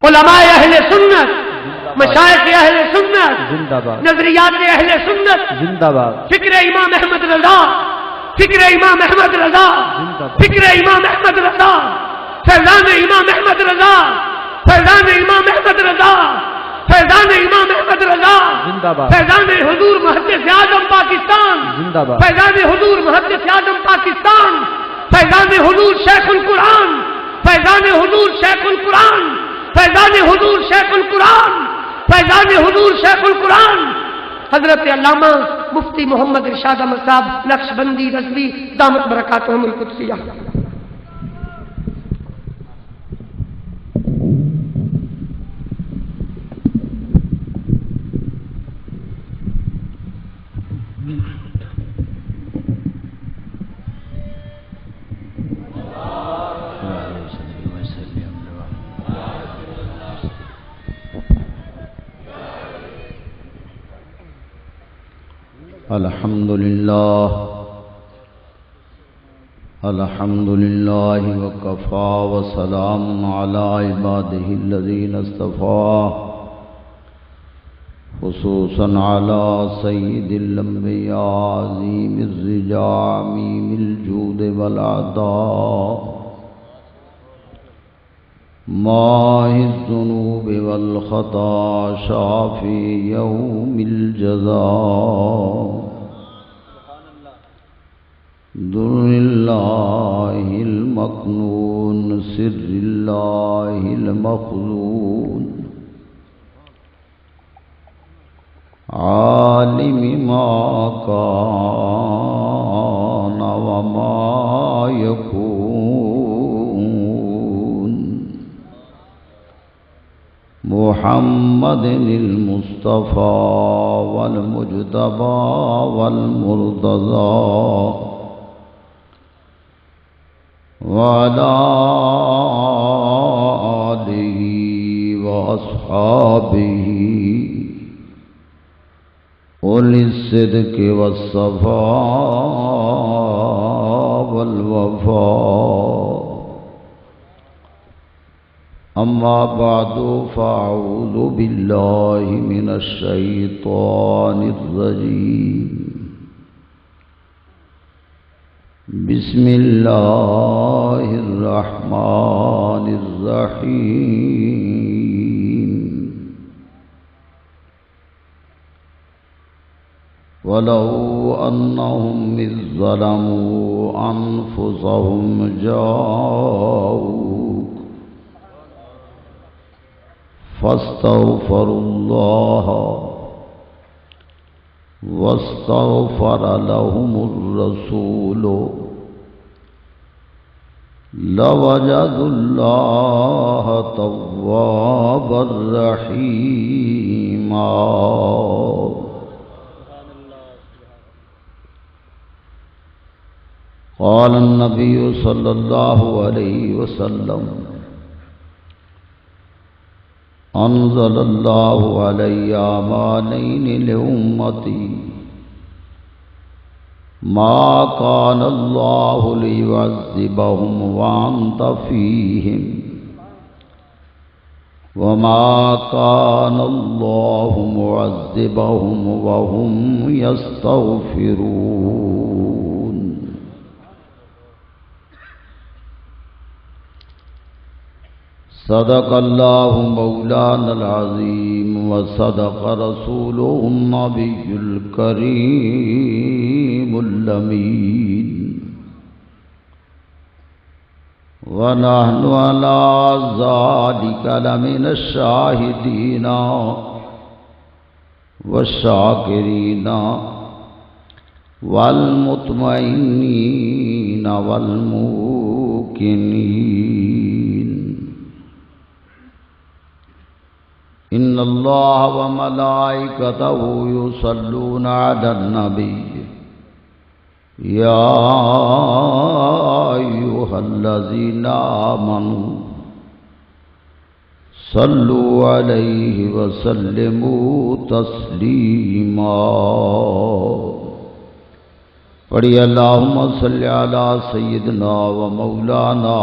علماء اہل سنت، مشائخ اہل سنت، زندہ باد، نظریات اہل سنت، زندہ باد، فکر امام احمد رضا، فکر امام احمد رضا، فکر امام احمد رضا، فیضان امام احمد رضا، فیضان امام احمد رضا، فیضان امام احمد رضا، زندہ باد، فیضان حضور محدث اعظم پاکستان، زندہ باد، فیضان حضور محدث اعظم پاکستان، فیضان حضور شیخ القرآن، فیضان حضور شیخ القرآن، فیضان حضور شیخ القرآن، فیضان حضور شیخ القرآن حضرت علامہ مفتی محمد ارشاد احمد صاحب نقشبندی رضوی دامت برکاتہم القدسیہ۔ الحمد لله وكفى وسلام على عباده الذين اصطفى خصوصا على سيد الأنبياء عظيم الرجاء عميم الجود والعطاء ماحي الذنوب والخطا شافي يوم الجزاء در الله المكنون سر الله المخزون عالم ما كان وما يكون محمد المصطفى والمجتبى والمرتضى وعلى آله وأصحابه أولي الصدق والصفاء والوفاء أما بعد فأعوذ بالله من الشيطان الرجيم بسم الله الرحمن الرحيم ولو أنهم إذ ظلموا أنفسهم جاءوك فاستغفروا الله واستغفر لهم الرسول لوجدوا الله توابا رحيما قال النبي صلى الله عليه وسلم أنزل الله علي أمانين لأمتي ما كان الله ليعذبهم وأنت فيهم وما كان الله معذبهم وهم يستغفرون صدق الله مولانا العظيم وصدق رسوله النبي الكريم الأمين ونحن على ذلك لمن الشاهدين والشاكرين والمطمئنين والموقنين إن الله وملائكته يصلون على النبي يا أيها الذين آمنوا صلوا عليه وسلموا تسليما پڑھی اللہم صلی علی سیدنا و مولانا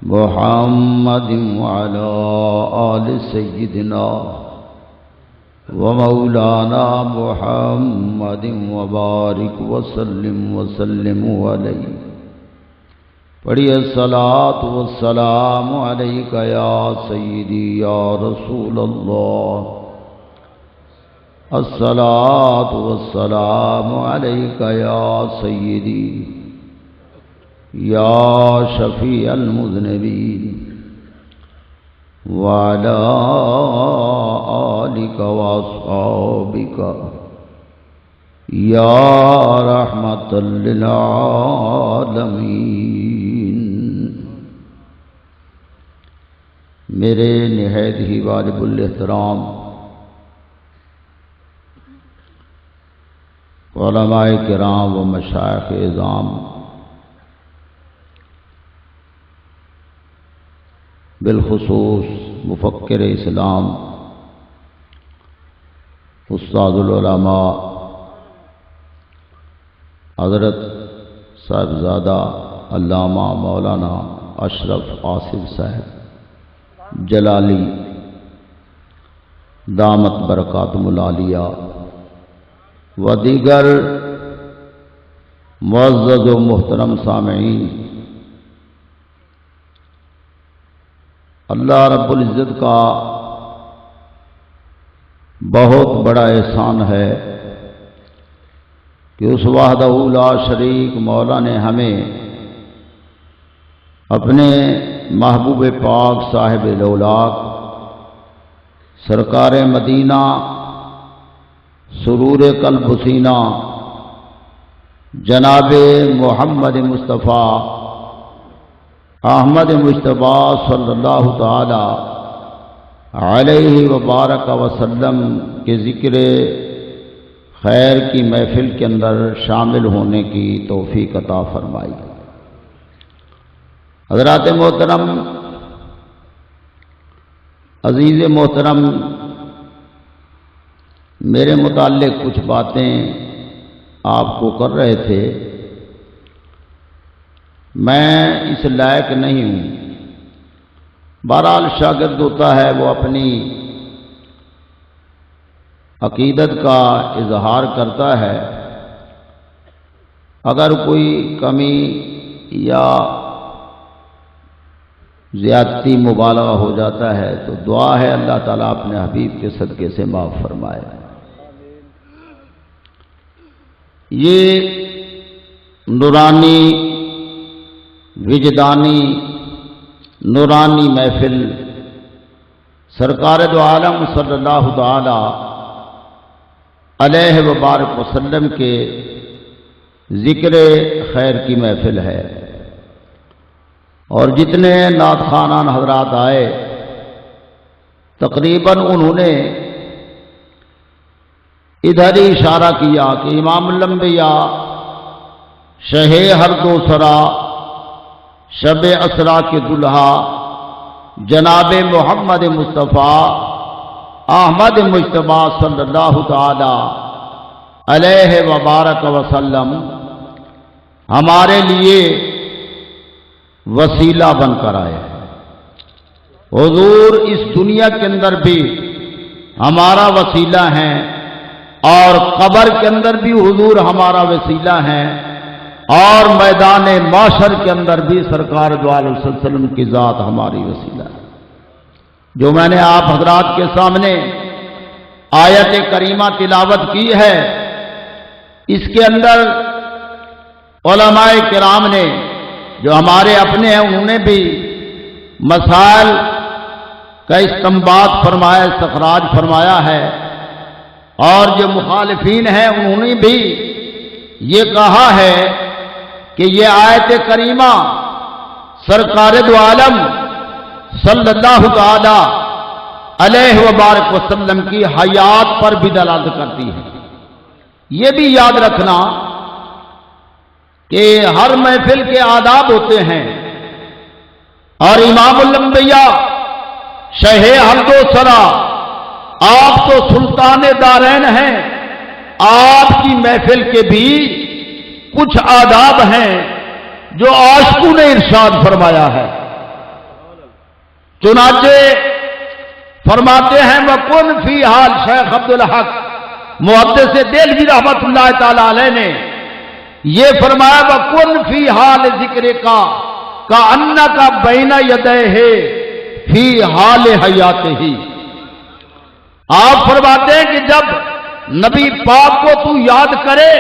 محمد وعلى آل سيدنا ومولانا محمد وبارك وسلم عليه پڑھیے الصلاۃ والسلام علیک یا سیدی یا رسول اللہ الصلاۃ والسلام علیک یا سیدی یا شفیع المذنبین وعلی آلک واصحابک یا رحمت للعالمین۔ میرے نہایت ہی واجب الاحترام علماء کرام و مشائخ اعظام، بالخصوص مفکر اسلام استاد العلماء حضرت صاحبزادہ علامہ مولانا اشرف آصف صاحب جلالی دامت برکاتہم العالیہ و دیگر معزز و محترم سامعین، اللہ رب العزت کا بہت بڑا احسان ہے کہ اس وحدہ لا شریک مولا نے ہمیں اپنے محبوب پاک صاحب لولاک سرکار مدینہ سرور قلب سینہ جناب محمد مصطفیٰ احمد مجتبیٰ صلی اللہ تعالی علیہ وبارک وسلم کے ذکر خیر کی محفل کے اندر شامل ہونے کی توفیق عطا فرمائی۔ حضرات محترم، عزیز محترم، میرے متعلق کچھ باتیں آپ کو کر رہے تھے، میں اس لائق نہیں ہوں۔ بہرحال شاگرد ہوتا ہے وہ اپنی عقیدت کا اظہار کرتا ہے، اگر کوئی کمی یا زیادتی مبالغہ ہو جاتا ہے تو دعا ہے اللہ تعالیٰ اپنے حبیب کے صدقے سے معاف فرمائے۔ یہ نورانی وجدانی نورانی محفل سرکار دو عالم صلی اللہ تعالی علیہ وبارک وسلم کے ذکر خیر کی محفل ہے، اور جتنے نعت خوانان حضرات آئے تقریباً انہوں نے ادھر ہی اشارہ کیا کہ امام الانبیاء شہ ہر دو سرا شب اسرا کے دلہا جناب محمد مصطفیٰ احمد مجتبیٰ صلی اللہ تعالی علیہ وبارک وسلم ہمارے لیے وسیلہ بن کر آئے۔ حضور اس دنیا کے اندر بھی ہمارا وسیلہ ہیں، اور قبر کے اندر بھی حضور ہمارا وسیلہ ہیں، اور میدان معاشر کے اندر بھی سرکار دو عالم صلی اللہ علیہ وسلم کی ذات ہماری وسیلہ ہے۔ جو میں نے آپ حضرات کے سامنے آیت کریمہ تلاوت کی ہے، اس کے اندر علماء کرام نے جو ہمارے اپنے ہیں انہوں نے بھی مسائل کا استنباط فرمایا، استخراج فرمایا ہے، اور جو مخالفین ہیں انہوں نے بھی یہ کہا ہے کہ یہ آیت کریمہ سرکار دو عالم صلی اللہ تعالی علیہ وبارک وسلم کی حیات پر بھی دلالت کرتی ہے۔ یہ بھی یاد رکھنا کہ ہر محفل کے آداب ہوتے ہیں، اور امام الانبیاء شہ حمد و ثنا آپ تو سلطان دارین ہیں، آپ کی محفل کے بھی کچھ آداب ہیں جو عاشقوں نے ارشاد فرمایا ہے۔ चुनाचे फरमाते हैं वकुन फी हाल, शेख अब्दुल हक मुहद्दिस देलवी रहमतुल्लाह ताला अलैह ने ये फरमाया वकुन फी हाल जिक्र का अन्ना का बैना यदय है फी हाल हयात ही। आप फरमाते हैं कि जब नबी पाक को तू याद करे,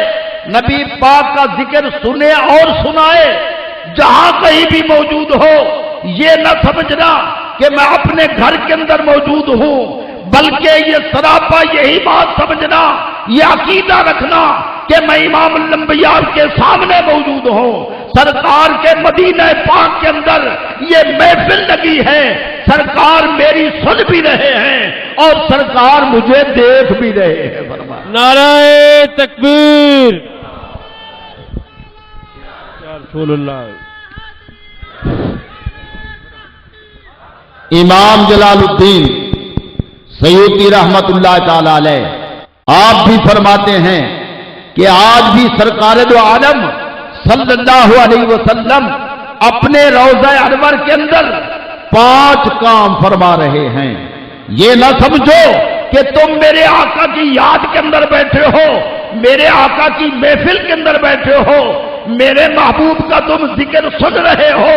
नबी पाक का जिक्र सुने और सुनाए, जहां कहीं भी मौजूद हो, ये न समझना कि मैं अपने घर के अंदर मौजूद हूं, बल्कि ये सरापा यही बात समझना, ये अकीदा रखना कि मैं इमाम अल-अंबिया के सामने मौजूद हूं। सरकार के मदीना पाक के अंदर ये महफिल लगी है, सरकार मेरी सुन भी रहे हैं और सरकार मुझे देख भी रहे हैं। फरमाया नारे तकबीर, या रसूलुल्लाह। इमाम जलालुद्दीन सयूती रहमतुल्लाह ताला अलैह आप भी फरमाते हैं कि आज भी सरकार दो आलम सल्लल्लाहु अलैहि वसल्लम अपने रोज़ा अनवर के अंदर 5 काम फरमा रहे हैं। ये न समझो कि तुम मेरे आका की याद के अंदर बैठे हो, मेरे आका की महफिल के अंदर बैठे हो, मेरे महबूब का तुम जिक्र सुन रहे हो,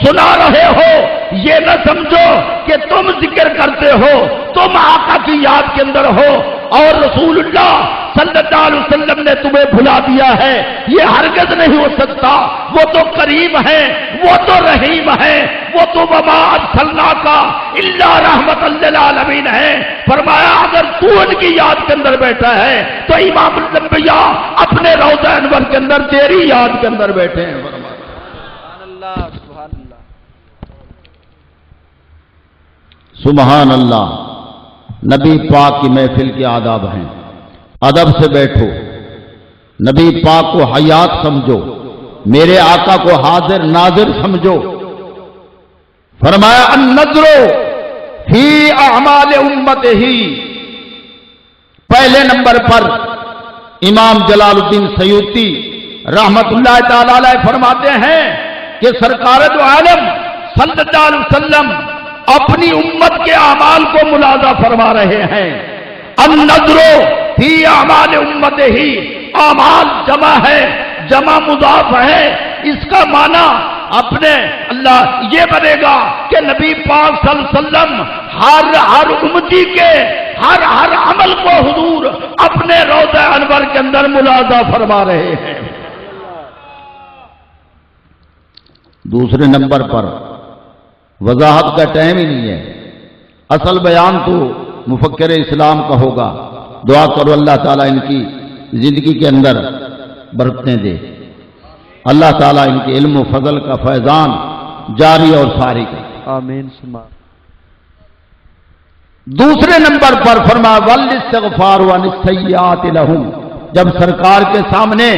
सुना रहे हो। ये न समझो कि तुम जिक्र करते हो, तुम आका की याद के अंदर हो और रसूलुल्लाह सल्लल्लाहु अलैहि वसल्लम ने तुम्हें भुला दिया है। ये हरगिज़ नहीं हो सकता। वो तो करीम है, वो तो रहीम है, वो तो वमा अर्सलनाका इल्ला रहमतल लिल आलमीन है। फरमाया अगर तू उनकी याद के अंदर बैठा है तो इमाम अल-अंबिया अपने रोज़ा अनवर के अंदर तेरी याद के अंदर बैठे हैं। सुभान अल्लाह। नबी पाक की महफिल के आदाब हैं, अदब से बैठो, नबी पाक को हयात समझो, मेरे आका को हाजिर नाजिर समझो। फरमाया अन-नज़रो फी अमाल उम्मत ही। पहले नंबर पर इमाम जलालुद्दीन सयूती रहमतुल्लाह ताला अलैह फरमाते हैं कि सरकार दो आलम सल्लल्लाहु अलैहि वसल्लम अपनी उम्मत के अमाल को मुलाजा फरमा रहे हैं। अन-नज़रो फी अमाल उम्मत ही, अमाल जमा है, जमा मुदाफ है। इसका माना अपने अल्लाह ये बनेगा कि नबी पाक सल्लल्लाहु अलैहि वसल्लम हर उम्मती के हर अमल को हुजूर अपने रोज़ा अनवर के अंदर मुलाजा फरमा रहे हैं। दूसरे नंबर पर वजाहत का टाइम ही नहीं है, असल बयान तो मुफक्किर इस्लाम का होगा। दुआ करो अल्लाह ताला इनकी जिंदगी के अंदर बरकतें दे, अल्लाह ताला इनके इल्म फजल का फैजान जारी और सारी करे, आमीन। दूसरे नंबर पर फरमा वल इस्तिग़फ़ार व निस्सय्यात लहुम। जब सरकार के सामने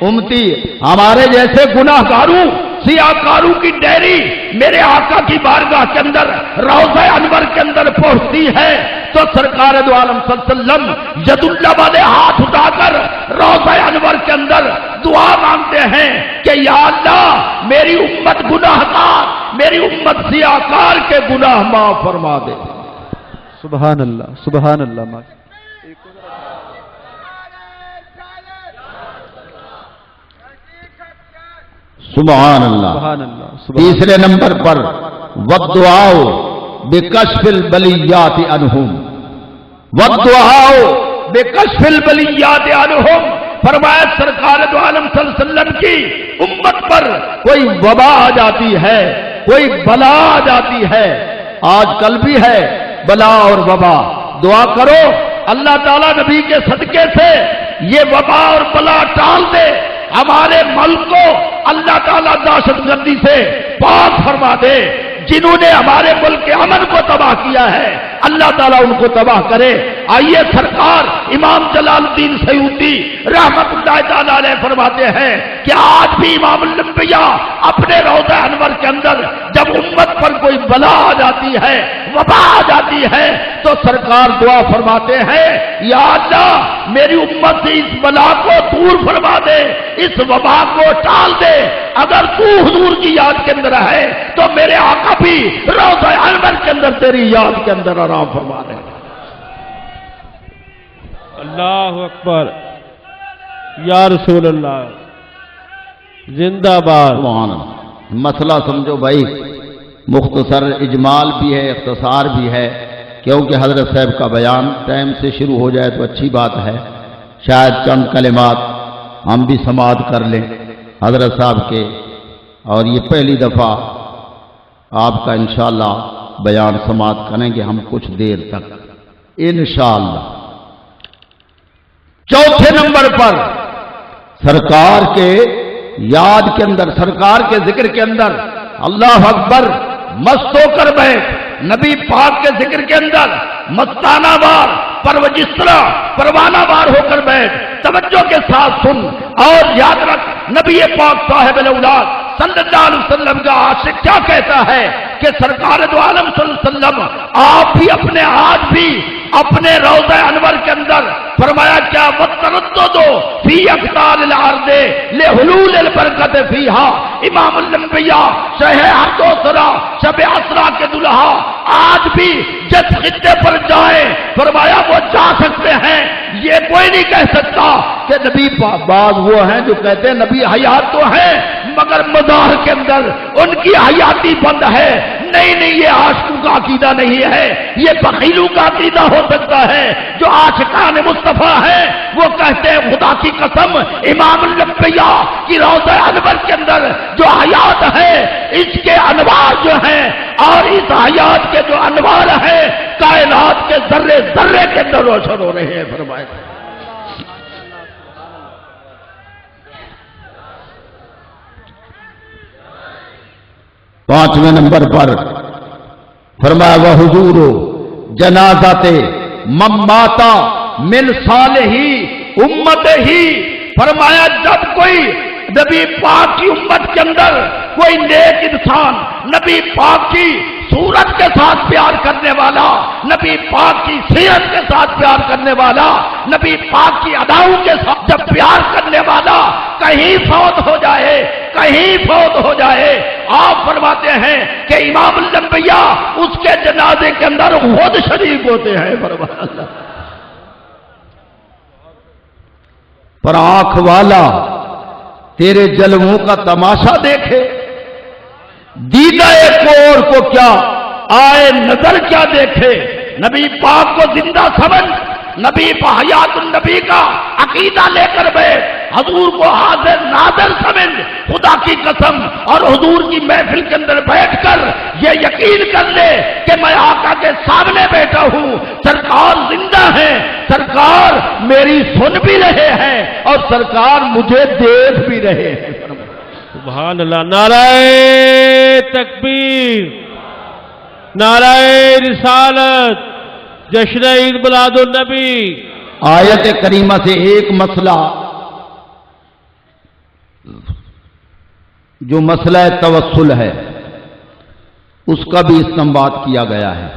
उम्मती हमारे जैसे गुनाहगारों सियाकारों की डायरी मेरे आका की बारगाह के अंदर रोज़ा अनवर के अंदर पहुंचती है तो सरकार दो आलम सल्लल्लाहु अलैहि वसल्लम यदुल्लाह वाले हाथ उठाकर रोज़ा अनवर के अंदर दुआ मांगते हैं कि या अल्लाह मेरी उम्मत गुनाहगार, मेरी उम्मत सियाकार के गुनाह माफ फरमा दे। सुभान अल्लाह, सुभान अल्लाह। सुभान अल्लाह। तीसरे नंबर पर वद्दुआओ बिकश्फिल बलियात अनहुम, वद्दुआओ बिकश्फिल बलियात अनहुम। फरमाया सरकार दो आलम सल्लल्लाहु अलैहि वसल्लम की उम्मत पर कोई वबा आ जाती है, कोई बला आ जाती है, आजकल भी है बला और वबा। दुआ करो अल्लाह ताला नबी के सदके से ये वबा और बला टाल दे, हमारे मुल्क को अल्लाह ताला दहशतगर्दी से पाक फरमा दे। जिन्होंने हमारे मुल्क के अमन को तबाह किया है अल्लाह ताला उनको तबाह करे। आइए सरकार इमाम जलालुद्दीन सयूती रहमतुल्लाह ताला अलैह फरमाते हैं कि आज भी इमाम अल-अंबिया अपने रोज़ा अनवर के अंदर जब उम्मत पर कोई बला आ जाती है, वबा आ जाती है तो تو سرکار دعا فرماتے ہیں یا اللہ میری امت سے اس بلا کو دور فرما دے، اس وبا کو ٹال دے۔ اگر تو حضور کی یاد کے اندر ہے تو میرے آقا بھی روضہ انور کے اندر تیری یاد کے اندر آرام فرما دے۔ اللہ اکبر، یا رسول اللہ، زندہ باد۔ سبحان اللہ۔ مسئلہ سمجھو بھائی، مختصر اجمال بھی ہے، اختصار بھی ہے، کیونکہ حضرت صاحب کا بیان ٹائم سے شروع ہو جائے تو اچھی بات ہے۔ شاید چند کلمات ہم بھی سماعت کر لیں حضرت صاحب کے، اور یہ پہلی دفعہ آپ کا انشاءاللہ بیان سماعت کریں گے ہم کچھ دیر تک انشاءاللہ۔ چوتھے نمبر پر سرکار کے یاد کے اندر، سرکار کے ذکر کے اندر اللہ اکبر مست ہو کر بیٹھ، نبی پاک کے ذکر کے اندر مستانہ وار پروانہ وار ہو کر بیٹھ، توجہ کے ساتھ سن اور یاد رکھ نبی پاک صاحب الاولاد صلی اللہ علیہ وسلم کا عاشق کیا کہتا ہے کہ سرکار دو عالم صلی اللہ علیہ وسلم آپ بھی اپنے آج بھی اپنے روضہ انور کے اندر فرمایا کیا وَتَرَدُّدُ فِي أَقْطَارِ الْأَرْضِ لِحُلُولِ الْبَرَكَةِ فِيهَا امام الانبیاء شہ ہر دوسرا شب اسرا کے دلہا آج بھی جس خطے پر جائیں فرمایا وہ جا سکتے ہیں۔ یہ کوئی نہیں کہہ سکتا کہ نبی بعض وہ ہیں جو کہتے ہیں نبی حیات تو ہیں مگر مزار کے اندر ان کی حیاتی بند ہے۔ نہیں یہ عاشقوں کا عقیدہ نہیں ہے، یہ بخیلوں کا عقیدہ ہو سکتا ہے۔ جو عاشقان مصطفیٰ ہیں وہ کہتے ہیں خدا کی قسم امام الانبیاء کی روضہ انور کے اندر جو حیات ہے اس کے انوار جو ہیں اور اس حیات کے جو انوار ہیں کائنات کے ذرے ذرے کے اندر روشن ہو رہے ہیں۔ فرمائے پانچویں نمبر پر فرمایا وہ حضور جنازت مماتا من صالحی امت ہی، فرمایا جب کوئی نبی پاک کی امت کے اندر کوئی نیک انسان نبی پاک کی صورت کے ساتھ پیار کرنے والا، نبی پاک کی سیرت کے ساتھ پیار کرنے والا، نبی پاک کی اداؤں کے ساتھ جب پیار کرنے والا کہیں فوت ہو جائے آپ فرماتے ہیں کہ امام الانبیاء اس کے جنازے کے اندر خود شریک ہوتے ہیں۔ فرمایا پر آنکھ والا تیرے جلووں کا تماشا دیکھے، دیدہ کور کو کیا آئے نظر کیا دیکھے، نبی پاک کو زندہ سمجھ، نبی حیات النبی کا عقیدہ لے کر بیٹھ، حضور کو حاضر ناظر سمجھ، خدا کی قسم اور حضور کی محفل کے اندر بیٹھ کر یہ یقین کر لے کہ میں آقا کے سامنے بیٹھا ہوں، سرکار زندہ ہیں، سرکار میری سن بھی رہے ہیں اور سرکار مجھے دیکھ بھی رہے ہیں۔ سبحان اللہ، نعرہ تکبیر، نعرہ رسالت، جشن عید میلاد النبی۔ آیت کریمہ سے ایک مسئلہ جو مسئلہ توسل ہے اس کا بھی استنباط کیا گیا ہے۔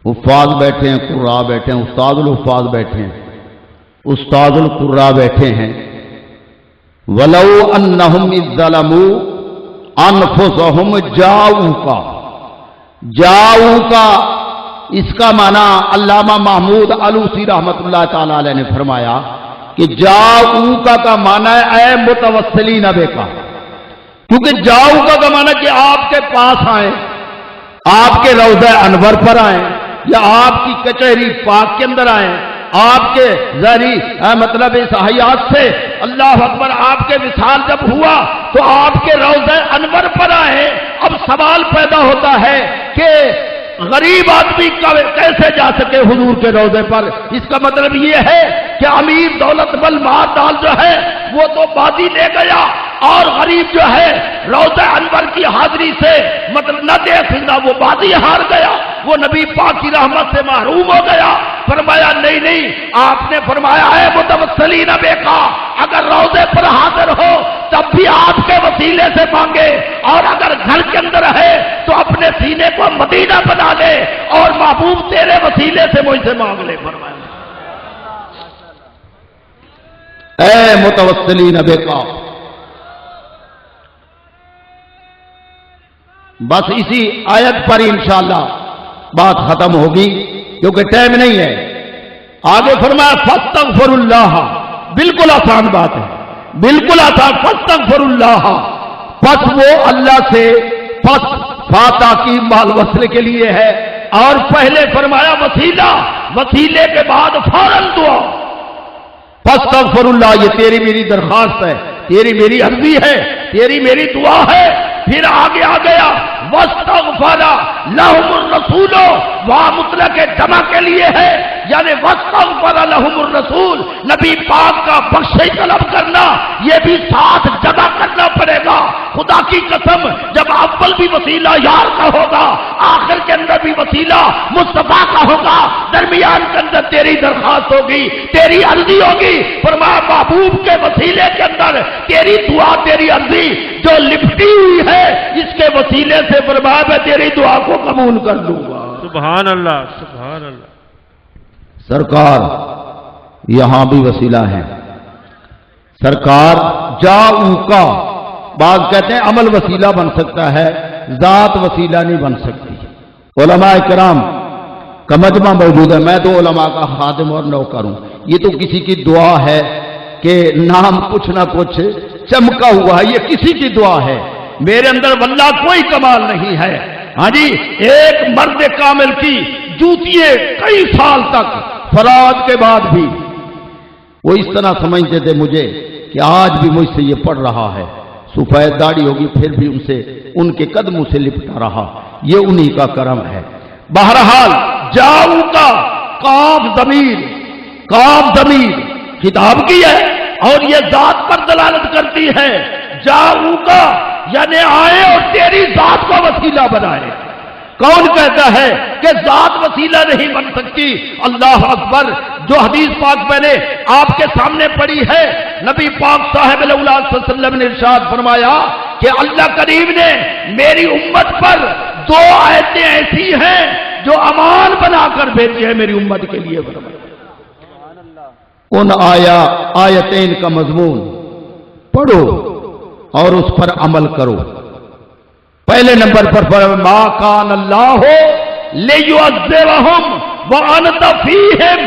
حفاظ بیٹھے ہیں، قراء بیٹھے ہیں، استاد الحفاظ بیٹھے ہیں، استاد القراء بیٹھے ہیں۔ وَلَوْ أَنَّهُمْ إِذْ ظَلَمُوا أَنفُسَهُمْ جَاءُوكَ اس کا معنی علامہ محمود علوسی رحمت اللہ تعالی علیہ نے فرمایا کہ جاؤکا کا معنی ہے اے متوسلین بکا، کیونکہ جاؤکا کا معنی کہ آپ کے پاس آئیں، آپ کے روضہ انور پر آئیں یا آپ کی کچہری پاک کے اندر آئیں، آپ کے ذریعے مطلب اس حیات سے اللہ اکبر آپ کے وصال جب ہوا تو آپ کے روضہ انور پر آئے۔ اب سوال پیدا ہوتا ہے کہ غریب آدمی کیسے جا سکے حضور کے روضے پر؟ اس کا مطلب یہ ہے کہ امیر دولت مل مال ڈال جو ہے وہ تو بازی لے گیا اور غریب جو ہے روضہ انور کی حاضری سے مطلب نہ دیکھ سکتا، وہ بازی ہار گیا، وہ نبی پاک کی رحمت سے محروم ہو گیا۔ فرمایا نہیں، آپ نے فرمایا ہے متوسلین بکا، اگر روضے پر حاضر ہو تب بھی آپ کے وسیلے سے مانگے، اور اگر گھر کے اندر ہے تو اپنے سینے کو مدینہ بنا لے اور محبوب तेरे वसीले से मुझसे मांग ले फरमाया। ऐ मुतवस्सिलीन बिका, बस इसी आयत पर इंशाअल्लाह बात खत्म होगी क्योंकि टाइम नहीं है। आगे फरमाया फस्तगफिरुल्लाह, बिल्कुल आसान बात है, बिल्कुल आसान। फस्तगफिरुल्लाह, पस वो अल्लाह से पस फाता की माल वस्ल के लिए है, और पहले फरमाया वसीला, वसीले के बाद फौरन दुआ। फस्तगफिरुल्लाह, ये तेरी मेरी दरखास्त है, तेरी मेरी अर्जी है, तेरी मेरी दुआ है। फिर आगे आ गया वस्तगफरा लहुमुर रसूलो, वहां मुतलक जमा के लिए है, यानी वस्तगफरा लहुमुर रसूल, नबी पाक का बख्शिश तलब करना, ये भी साथ जमा करना पड़ेगा। खुदा की कसम, जब अव्वल भी वसीला यार का होगा, आखिर के अंदर भी वसीला मुस्तफा का होगा, दरमियान के अंदर तेरी दरखास्त होगी, तेरी अर्जी होगी। फरमाया महबूब के वसीले के अंदर तेरी दुआ, तेरी अर्जी जो लिपटी हुई है, इसके वसीले से फरमाया मैं तेरी दुआ को कबूल कर लूंगा। सुभान अल्लाह, सुभान अल्लाह। सरकार यहां भी वसीला है। सरकार जाऊ का, बात कहते हैं अमल वसीला बन सकता है, जात वसीला नहीं बन सकती। उलमा इकराम का मजमा मौजूद है, मैं तो उलमा का खादिम और नौकर हूं। ये तो किसी की दुआ है कि नाम कुछ ना कुछ चमका हुआ है, ये किसी की दुआ है, मेरे अंदर वल्लाह कोई कमाल नहीं है। हाँ जी, एक मर्द कामिल की जूतियां कई साल तक फराद के बाद भी वो इस तरह समझते थे मुझे कि आज भी मुझसे ये पढ़ रहा है, सफेद दाढ़ी होगी फिर भी उनसे उनके कदमों से लिपटा रहा, ये उन्हीं का करम है। बहरहाल जाऊ का काफ दमीर किताब की है और ये जात पर दलालत करती है। जाऊ का यानी आए और तेरी जात को वसीला बनाए। कौन कहता है कि जात वसीला नहीं बन सकती? अल्लाह अकबर। जो हदीस पाक मैंने आपके सामने पढ़ी है, नबी पाक साहिब अलौलाद सल्लल्लाहु अलैहि वसल्लम ने इरशाद फरमाया कि अल्लाह करीम ने मेरी उम्मत पर 2 आयतें ऐसी हैं जो अमान बनाकर भेजी है मेरी उम्मत के लिए। उन आयतें का मजमून पढ़ो और उस पर अमल करो। पहले नंबर पर मा कान अल्लाह लियुअज़्ज़िबहुम व अनता फीहिम,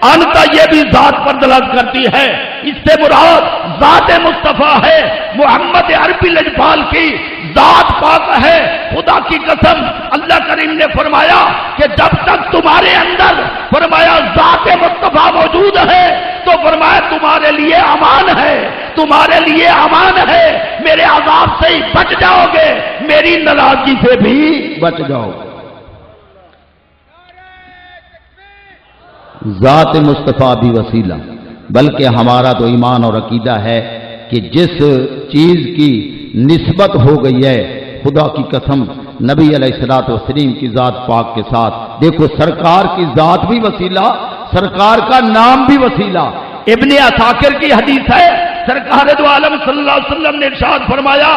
अनता ये भी जात पर दलालत करती है, इससे मुराद जात मुस्तफा है, मोहम्मद अरबी लजपाल की जात पाक है। खुदा की कसम अल्लाह करीम ने फरमाया कि जब तक तुम्हारे अंदर फरमाया जात मुस्तफा मौजूद है तो फरमाया तुम्हारे लिए अमान है, तुम्हारे लिए अमान है, मेरे अजाब से ही बच जाओगे, मेरी नाराजगी से भी बच जाओगे। जात मुस्तफा भी वसीला, बल्कि हमारा तो ईमान और अकीदा है कि जिस चीज की निस्बत हो गई है, खुदा की कसम नबी अलैहिस्सलातु वस्सलाम की जात पाक के साथ, देखो सरकार की जात भी वसीला, सरकार का नाम भी वसीला। इब्ने असाकिर की हदीस है, सरकार दो आलम सल्लल्लाहु अलैहि वसल्लम ने इरशाद फरमाया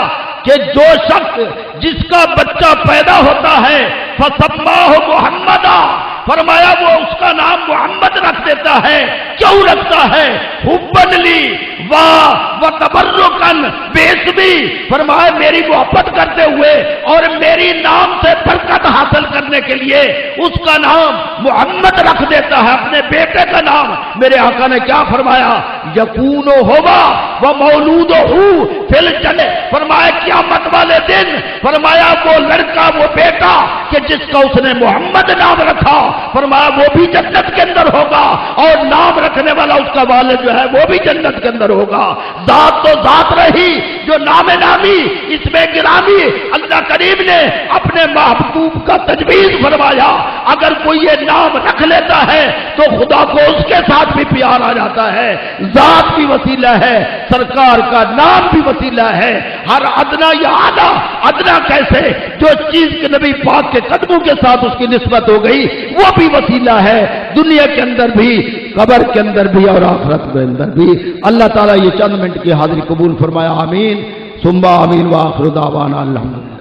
कि जो शख्स जिसका बच्चा पैदा होता है फसम्माहु मुहम्मदा, फरमाया वो उसका नाम मोहम्मद रख देता है। क्यों रखता है? हुब्बन ली व तबर्रुकन बेस्मी, फरमाया मेरी मोहब्बत करते हुए और मेरी नाम से बरकत हासिल करने के लिए उसका नाम मोहम्मद रख देता है, अपने बेटे का नाम। मेरे आका ने क्या फरमाया? यकूनो होगा व मौलूदो हु फिल जन्नह, फरमाया क़यामत वाले दिन फरमाया वो लड़का वो बेटा कि जिसका उसने मोहम्मद नाम रखा, फरमाया वो भी जन्नत के अंदर होगा और नाम रखने वाला उसका वालिद जो है वो भी जन्नत के अंदर होगा। जात तो जात रही, जो नामे नामी इसमें गिरामी अल्लाह करीम ने अपने महबूब का तजवीज फरमाया। अगर कोई ये नाम रख लेता है तो खुदा को उसके साथ भी प्यार आ जाता है। जात भी वसीला है, सरकार का नाम भी वसीला है। हर अदना या आला, अदना कैसे? जो चीज के नबी पाक के कदमों के साथ उसकी निस्बत हो गई वो भी वसीला है, दुनिया के अंदर भी, कब्र के अंदर भी और आखिरत के अंदर भी। अल्लाह ताला ये चंद मिनट की हाजिरी कबूल फरमाया। आमीन सुम्मा आमीन व आखिर दावाना अल्हम्दुलिल्लाह।